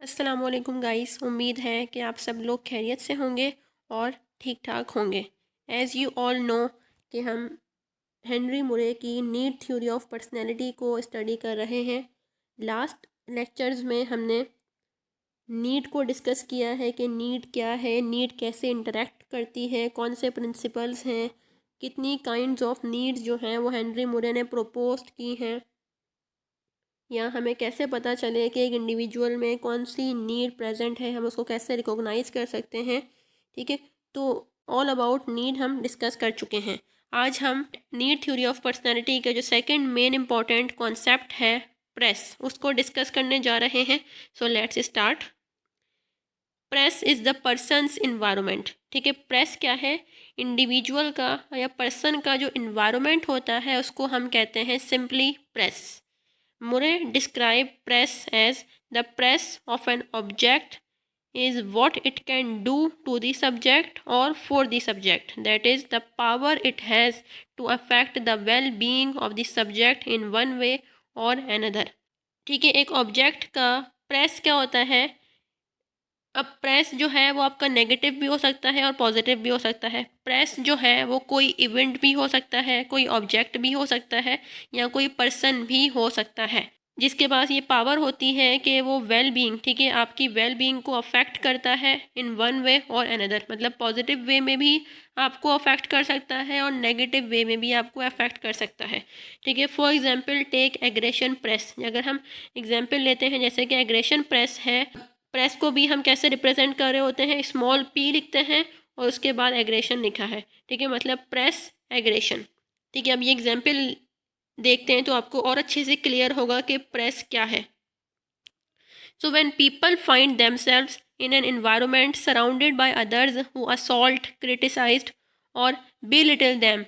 अस्सलाम वालेकुम गाइस। उम्मीद है कि आप सब लोग खैरियत से होंगे और ठीक ठाक होंगे। एज़ यू ऑल नो कि हम हेनरी मुरे की नीड थ्योरी ऑफ पर्सनैलिटी को स्टडी कर रहे हैं। लास्ट लेक्चर्स में हमने नीड को डिस्कस किया है कि नीड क्या है, नीड कैसे इंटरेक्ट करती है, कौन से प्रिंसिपल्स हैं, कितनी काइंड्स ऑफ नीड्स जो हैं वो हेनरी मुरे ने प्रोपोज की हैं, या हमें कैसे पता चले कि एक इंडिविजुअल में कौन सी नीड प्रेजेंट है, हम उसको कैसे रिकॉग्नाइज कर सकते हैं। ठीक है, तो ऑल अबाउट नीड हम डिस्कस कर चुके हैं। आज हम नीड थ्योरी ऑफ पर्सनालिटी का जो सेकंड मेन इंपॉर्टेंट कॉन्सेप्ट है प्रेस, उसको डिस्कस करने जा रहे हैं। So let's start. Press is the persons environment. ठीक है, प्रेस क्या है? इंडिविजुअल का या पर्सन का जो इन्वायरमेंट होता है उसको हम कहते हैं simply press. Murray described press as the press of an object is what it can do to the subject or for the subject. That is the power it has to affect the well-being of the subject in one way or another. ठीक है, एक object का press क्या होता है? अब press जो है वो आपका नेगेटिव भी हो सकता है और पॉजिटिव भी हो सकता है। प्रेस जो है वो कोई इवेंट भी हो सकता है, कोई ऑब्जेक्ट भी हो सकता है, या कोई पर्सन भी हो सकता है जिसके पास ये पावर होती है कि वो वेल बीइंग, ठीक है, आपकी वेल बीइंग को अफेक्ट करता है इन वन वे और अनदर। मतलब पॉजिटिव वे में भी आपको अफेक्ट कर सकता है और नेगेटिव वे में भी आपको अफेक्ट कर सकता है। ठीक है, for example take aggression press. अगर हम एग्जांपल लेते हैं जैसे कि एग्रेशन प्रेस है, प्रेस को भी हम कैसे रिप्रेजेंट कर रहे होते हैं? स्मॉल पी लिखते हैं और उसके बाद एग्रेशन लिखा है। ठीक है, मतलब प्रेस एग्रेशन। ठीक है, अब ये एग्जांपल देखते हैं तो आपको और अच्छे से क्लियर होगा कि प्रेस क्या है। So when people find themselves in an environment surrounded by others who assault, criticized और belittle them,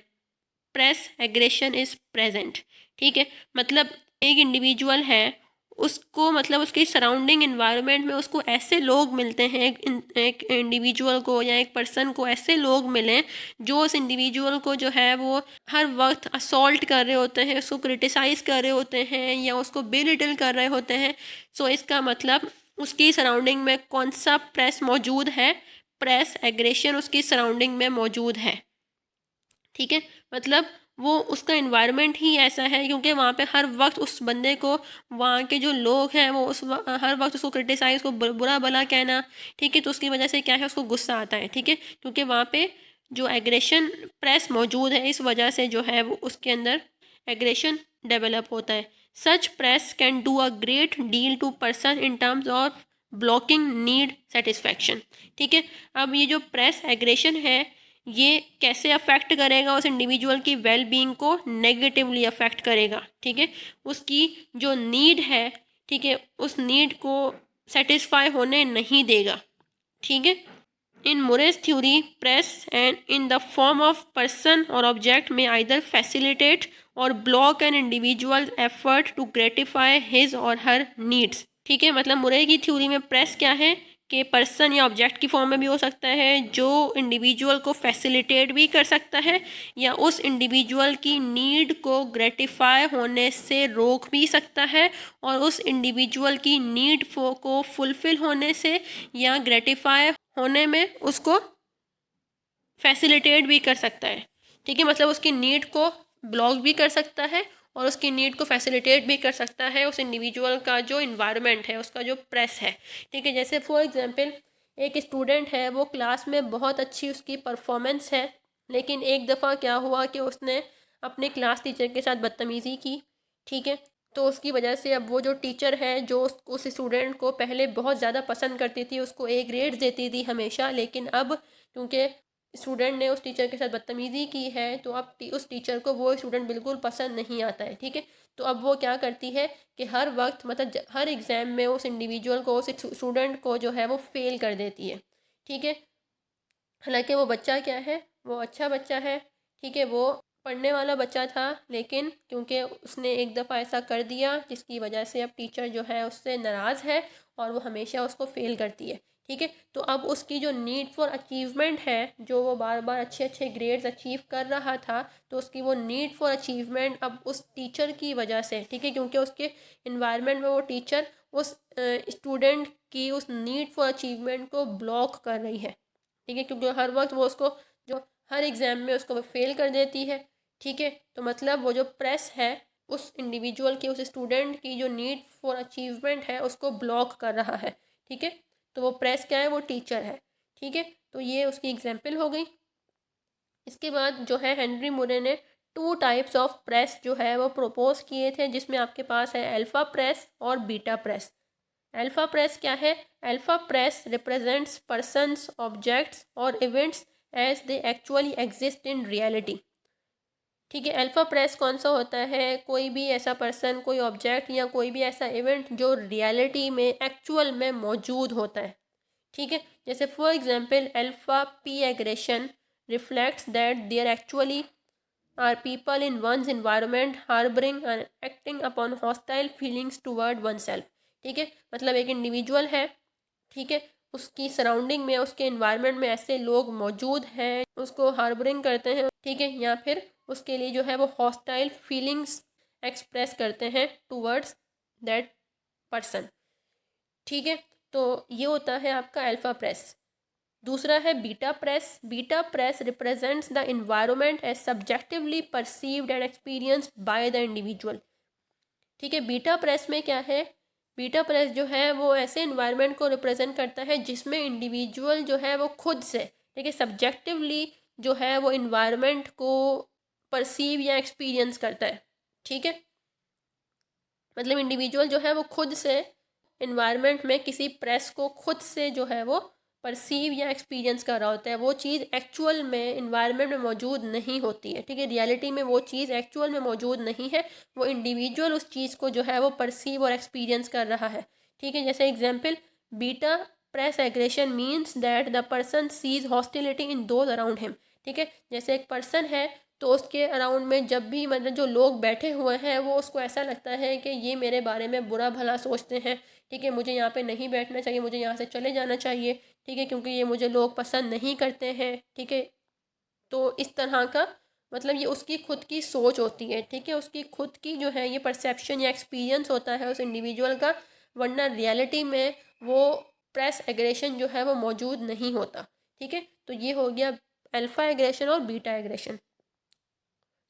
press aggression is present. ठीक है, मतलब एक इंडिविजुअल है, उसको मतलब उसकी सराउंडिंग इन्वायरमेंट में उसको ऐसे लोग मिलते हैं, एक इंडिविजुअल को या एक पर्सन को ऐसे लोग मिलें जो उस इंडिविजुअल को जो है वो हर वक्त असॉल्ट कर रहे होते हैं, उसको क्रिटिसाइज कर रहे होते हैं या उसको बिलिटल कर रहे होते हैं। सो इसका मतलब उसकी सराउंडिंग में कौन सा प्रेस मौजूद है? प्रेस एग्रेशन उसकी सराउंडिंग में मौजूद है। ठीक है, मतलब वो उसका इन्वायरमेंट ही ऐसा है क्योंकि वहाँ पे हर वक्त उस बंदे को, वहाँ के जो लोग हैं वो हर वक्त उसको क्रिटिसाइज, उसको बुरा भला कहना। ठीक है, तो उसकी वजह से क्या है, उसको गुस्सा आता है। ठीक है, क्योंकि वहाँ पे जो एग्रेशन प्रेस मौजूद है, इस वजह से जो है वो उसके अंदर एग्रेशन डेवलप होता है। Such press can do a great deal to person in terms of blocking need satisfaction. ठीक है, अब ये जो प्रेस एग्रेशन है ये कैसे अफेक्ट करेगा उस इंडिविजुअल की वेल बीइंग को? नेगेटिवली अफेक्ट करेगा। ठीक है, उसकी जो नीड है, ठीक है, उस नीड को सेटिस्फाई होने नहीं देगा। ठीक है, in Murray's theory press and in the form of person और ऑब्जेक्ट में आइदर फैसिलिटेट और block an individual effort to gratify his और हर नीड्स। ठीक है, मतलब मुरे की थ्योरी में प्रेस क्या है कि पर्सन या ऑब्जेक्ट की फॉर्म में भी हो सकता है जो इंडिविजुअल को फैसिलिटेट भी कर सकता है या उस इंडिविजुअल की नीड को ग्रेटिफाई होने से रोक भी सकता है और उस इंडिविजुअल की नीड को फुलफिल होने से या ग्रेटिफाई होने में उसको फैसिलिटेट भी कर सकता है। ठीक है, मतलब उसकी नीड को ब्लॉक भी कर सकता है और उसकी नीड को फैसिलिटेट भी कर सकता है उस इंडिविजुअल का जो इन्वायरमेंट है, उसका जो प्रेस है। ठीक है, जैसे फॉर एग्जांपल एक स्टूडेंट है, वो क्लास में बहुत अच्छी उसकी परफॉर्मेंस है, लेकिन एक दफ़ा क्या हुआ कि उसने अपने क्लास टीचर के साथ बदतमीज़ी की। ठीक है, तो उसकी वजह से अब वो जो टीचर है जो उस स्टूडेंट को पहले बहुत ज़्यादा पसंद करती थी, उसको ए ग्रेड देती थी हमेशा, लेकिन अब क्योंकि स्टूडेंट ने उस टीचर के साथ बदतमीज़ी की है तो अब उस टीचर को वो स्टूडेंट बिल्कुल पसंद नहीं आता है। ठीक है, तो अब वो क्या करती है कि हर वक्त मतलब हर एग्ज़ाम में उस इंडिविजुअल को, उस स्टूडेंट को जो है वो फेल कर देती है। ठीक है, हालांकि वो बच्चा क्या है, वो अच्छा बच्चा है। ठीक है, वो पढ़ने वाला बच्चा था, लेकिन क्योंकि उसने एक दफ़ा ऐसा कर दिया जिसकी वजह से अब टीचर जो है उससे नाराज़ है और वो हमेशा उसको फेल करती है। ठीक है। तो अब उसकी जो नीड फॉर अचीवमेंट है, जो वो बार बार अच्छे अच्छे ग्रेड्स अचीव कर रहा था, तो उसकी वो नीड फॉर अचीवमेंट अब उस टीचर की वजह से, ठीक है, क्योंकि उसके इन्वायरमेंट में वो टीचर उस स्टूडेंट की उस नीड फॉर अचीवमेंट को ब्लॉक कर रही है, ठीक है, क्योंकि हर वक्त वो उसको जो हर एग्ज़ाम में उसको वो फेल कर देती है, ठीक है। तो मतलब वो जो प्रेस है उस इंडिविजुअल की, उस स्टूडेंट की जो नीड फॉर अचीवमेंट है उसको ब्लॉक कर रहा है, ठीक है। तो वो प्रेस क्या है, वो टीचर है, ठीक है। तो ये उसकी एग्जाम्पल हो गई। इसके बाद जो है हेनरी मुरे ने 2 टाइप्स ऑफ प्रेस जो है वो प्रपोज किए थे, जिसमें आपके पास है अल्फ़ा प्रेस और बीटा प्रेस। अल्फ़ा प्रेस क्या है? Alpha press represents persons, objects और events as they actually exist in reality, ठीक है। अल्फ़ा प्रेस कौन सा होता है? कोई भी ऐसा पर्सन, कोई ऑब्जेक्ट या कोई भी ऐसा इवेंट जो रियलिटी में एक्चुअल में मौजूद होता है, ठीक है। जैसे for example alpha P aggression reflects that there actually are people in one's environment harbouring and acting upon hostile feelings toward oneself, ठीक है। मतलब एक इंडिविजुअल है, ठीक है, उसकी सराउंडिंग में, उसके इन्वायरमेंट में ऐसे लोग मौजूद हैं, उसको हार्बरिंग करते हैं, ठीक है, या फिर उसके लिए जो है वो हॉस्टाइल फीलिंग्स एक्सप्रेस करते हैं टूवर्ड्स दैट पर्सन, ठीक है। तो ये होता है आपका अल्फ़ा प्रेस। दूसरा है beta press. Beta press represents the environment as subjectively perceived and experienced by the individual, ठीक है। बीटा प्रेस में क्या है? बीटा प्रेस जो है वो ऐसे इन्वायरमेंट को रिप्रेजेंट करता है जिसमें इंडिविजुअल जो है वो खुद से, ठीक है, सब्जेक्टिवली जो है वो इन्वायरमेंट को परसीव या एक्सपीरियंस करता है, ठीक है। मतलब इंडिविजुअल जो है वो खुद से इन्वायरमेंट में किसी प्रेस को खुद से जो है वो परसीव या एक्सपीरियंस कर रहा होता है। वो चीज़ एक्चुअल में इन्वायरमेंट में मौजूद नहीं होती है, ठीक है, रियलिटी में वो चीज़ एक्चुअल में मौजूद नहीं है, वो इंडिविजुअल उस चीज़ को जो है वो परसीव और एक्सपीरियंस कर रहा है, ठीक है। जैसे example, beta press aggression means that the person sees hostility in those around him, ठीक है। जैसे एक पर्सन है तो उसके अराउंड में जब भी मतलब जो लोग बैठे हुए हैं वो उसको ऐसा लगता है कि ये मेरे बारे में बुरा भला सोचते हैं, ठीक है, मुझे यहाँ पे नहीं बैठना चाहिए, मुझे यहाँ से चले जाना चाहिए, ठीक है, क्योंकि ये मुझे लोग पसंद नहीं करते हैं, ठीक है। तो इस तरह का मतलब ये उसकी खुद की सोच होती है, ठीक है, उसकी खुद की जो है ये परसेप्शन या एक्सपीरियंस होता है उस इंडिविजुअल का, वरना रियलिटी में वो प्रेस एग्रेशन जो है वो मौजूद नहीं होता, ठीक है। तो ये हो गया अल्फा एग्रेशन और beta aggression.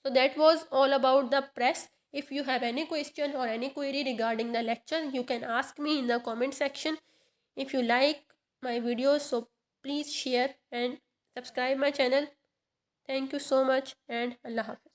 So that was all about the press. If you have any question or any query regarding the lecture, you can ask me in the comment section. If you like my videos, so please share and subscribe my channel. Thank you so much and Allah Hafiz.